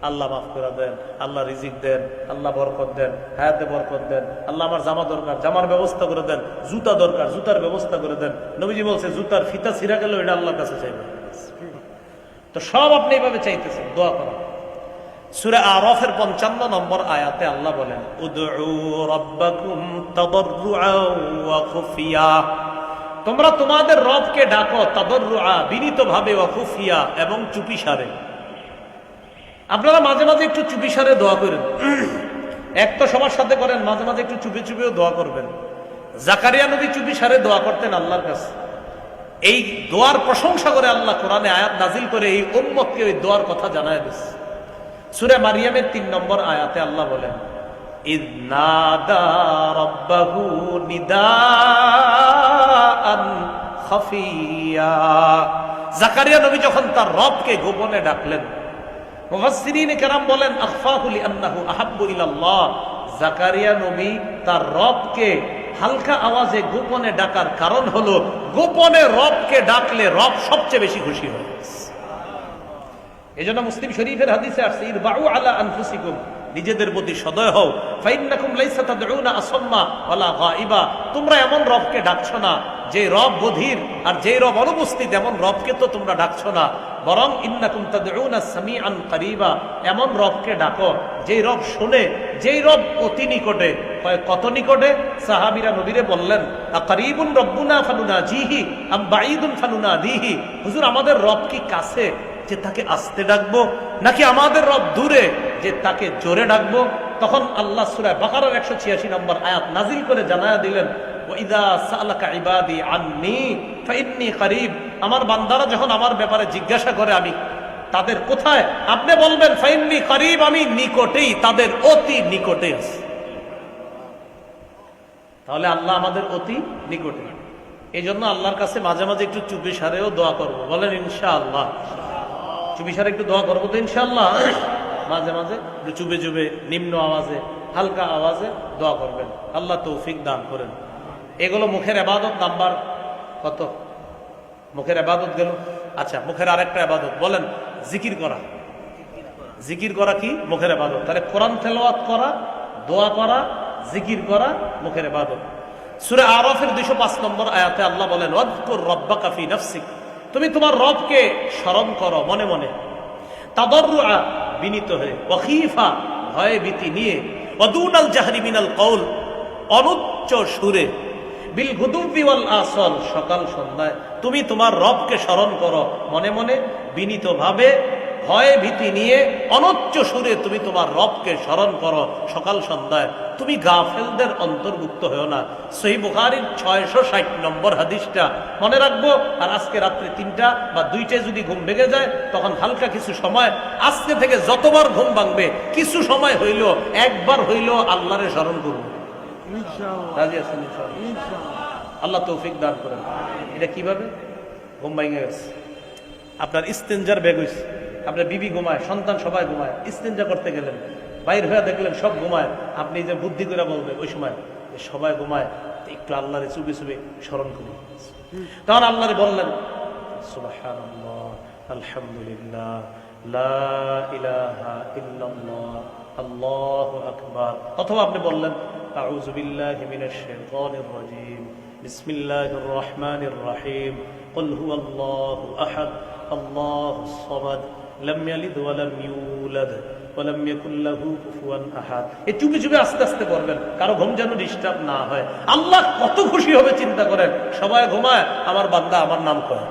আল্লাহ মাফ করে দেন, আল্লাহ রিজিক দেন, আল্লাহ বরকত দেন, হায়াতে বরকত দেন, আল্লাহ আমার জামা দরকার, জামার ব্যবস্থা করে দেন, জুতা দরকার, জুতার ব্যবস্থা করে দেন। নবীজি বলছে জুতার ফিতা ছিঁড়া গেল এটা আল্লাহর কাছে চাইবেন। তো সব আপনি এইভাবে চাইতেছেন, দোয়া করা। সূরা আরাফের 55 নম্বর আয়াতে আল্লাহ বলেন, উদউ রাব্বাকুম তাদাররুআন ওয়া খুফিয়া, তোমরা তোমাদের রবকে ডাকো তাদাররুআ, বিনীতভাবে, ওয়া খুফিয়া, এবং চুপিসারে। আপনারা মাঝে মাঝে একটু চুপিসারে দোয়া করেন, এক তো সবার সাথে করেন, মাঝে মাঝে একটু চুপি চুপিও দোয়া করবেন। জাকারিয়া নবী চুপিসারে দোয়া করতেন আল্লাহর কাছে। এই দোয়ার প্রশংসা করে আল্লাহ কোরআনে আয়াত নাজিল করে এই উম্মতকে ওই দোয়ার কথা জানায় দিচ্ছে। সূরা মারিয়ামের 3 নম্বর আয়াতে আল্লাহ বলেন, ইয নাদা রাব্বাহু নিদাআন খাফিয়া, জাকারিয়া নবী যখন তার রবকে গোপনে ডাকলেন, মুফাসসিরিনে কেরাম বলেন আখফাহু লিআন্নাহু আহাব্বু ইলাল্লাহ, জাকারিয়া নবী তার রবকে হালকা আওয়াজে গোপনে ডাকার কারণ হলো গোপনে রবকে ডাকলে রব সবচেয়ে বেশি খুশি হয়। এজন্য মুসলিম শরীফের হাদিসে আসছে, ইরবাউ আলা আনফুসিকুম, নিজেদের প্রতি সদয় হও, ফাইন্নাকুম লাইসা তাদউনা আসাম্মা ওয়ালা গায়িবা, তোমরা এমন রবকে ডাকছো না যে রব বধির, আর যে রব অনুপস্থিত এমন রবকে তো তোমরা ডাকছো না, বরং ইন্নাকুম তাদউনা সামিআন করিবা, এমন রবকে ডাকো যেই রব শুনে, যেই রব অতি নিকটে। কত নিকটে? সাহাবীরা নবীরে বললেন, আকারিবুন রব্বুনা ফানুনাজিহি আম বাঈদুন ফানুনাদিহি, হুজুর আমাদের রব কি কাছে যে তাকে আস্তে ডাকবো, নাকি আমাদের রব দূরে যে তাকে জোরে ডাকবো? তখন আল্লাহ সূরা বাকারার 186 নম্বর আয়াত নাজিল করে জানায়া দিলেন, ওয়াইদা সাআলাকা ইবাদি আন্নী ফাইন্নী করিব, আমার বান্দারা যখন আমার ব্যাপারে জিজ্ঞাসা করে আমি তাদের কোথায়, আপনি বলবেন ফাইন্নী করিব, আমি নিকটেই, তাদের অতি নিকটে আছি। তাহলে আল্লাহ আমাদের অতি নিকটে। এই জন্য আল্লাহর কাছে মাঝে মাঝে একটু চুপি সারেও দোয়া করবো, বলেন ইনশাআল্লাহ। চুপি সারে একটু দোয়া করবো তো ইনশাআল্লাহ। মাঝে মাঝে একটু চুপে চুপে নিম্ন আওয়াজে, হালকা আওয়াজে দোয়া করবেন, আল্লাহ তৌফিক দান করেন। এগুলো মুখের ইবাদত। নাম্বার কত? মুখের ইবাদত গেল। আচ্ছা, মুখের আরেকটা ইবাদত বলেন, জিকির করা। জিকির করা কি? মুখের ইবাদত। তাহলে কোরআন তেলাওয়াত করা, দোয়া করা, জিকির করা মুখের ইবাদত। সূরা আরাফের 205 নম্বর আয়াতে আল্লাহ বলেন, ওয়াযকুর রাব্বাকা ফি নাফসিক, তুমি তোমার রবকে স্মরণ করো মনে মনে, তাদাররুআ, বিনীত হয়ে, ওয়া খীফা, ভয় ভীতি নিয়ে, ওয়া দুনাল জাহরি মিনাল কওল, অনুচ্চ সুরে, বিল গুদুবি ওয়াল আসল, সকাল সন্ধ্যায় তুমি তোমার রবকে স্মরণ করো মনে মনে, বিনীতভাবে, ভয় ভীতি নিয়ে, অনুচ্চ সুরে তুমি তোমার রবকে স্মরণ করো সকাল সন্ধ্যায়। তুমি গাফেলদের অন্তর্ভুক্ত হও না। সহিহ বুখারীর 660 নম্বর হাদিসটা মনে রাখবো। আর আজকে রাত্রে 3টা বা 2টায় যদি ঘুম ভেঙে যায়, তখন হালকা কিছু সময়, আজকে থেকে যতবার ঘুম ভাঙবে কিছু সময় হইল, একবার হইল আল্লাহরে স্মরণ করুন। রাজি আছেন ইনশাআল্লাহ? আল্লাহ তৌফিক দান করেন। এটা কিভাবে? ঘুম ভেঙে গেছে, আপনার ইস্তেঞ্জার ব্যাগ হয়েছে, আপনার বিবি ঘুমায়, সন্তান সবাই ঘুমায়, ইস্তেঞ্জা করতে গেলেন, বাইর হয়ে দেখলেন সব ঘুমায়, আপনি যে বুদ্ধি করে বলবেন ওই সময় সবাই ঘুমায়, একটু আল্লাহরে চুপি চুপি স্মরণ করি। তখন আল্লাহরে বললেন, সুবহানাল্লাহ, আলহামদুলিল্লাহ, লা ইলাহা ইল্লাল্লাহ, আল্লাহু আকবার। অথবা আপনি বললেন, আউযু বিল্লাহি মিনাশ শাইতানির রাজীম, বিসমিল্লাহির রহমানির রহিম, কুল হুয়াল্লাহু আহাদ, আল্লাহুস সামাদ, লাম ইয়ালিদ ওয়া লাম ইউলাদ ওয়া লাম ইয়াকুল লাহু কুফুয়ান আহাদ। এই চুপি চুপি আস্তে আস্তে করবেন, কারো ঘুম যেন ডিস্টার্ব না হয়। আল্লাহ কত খুশি হবে চিন্তা করেন, সবাই ঘুমায়, আমার বান্দা আমার নাম করে।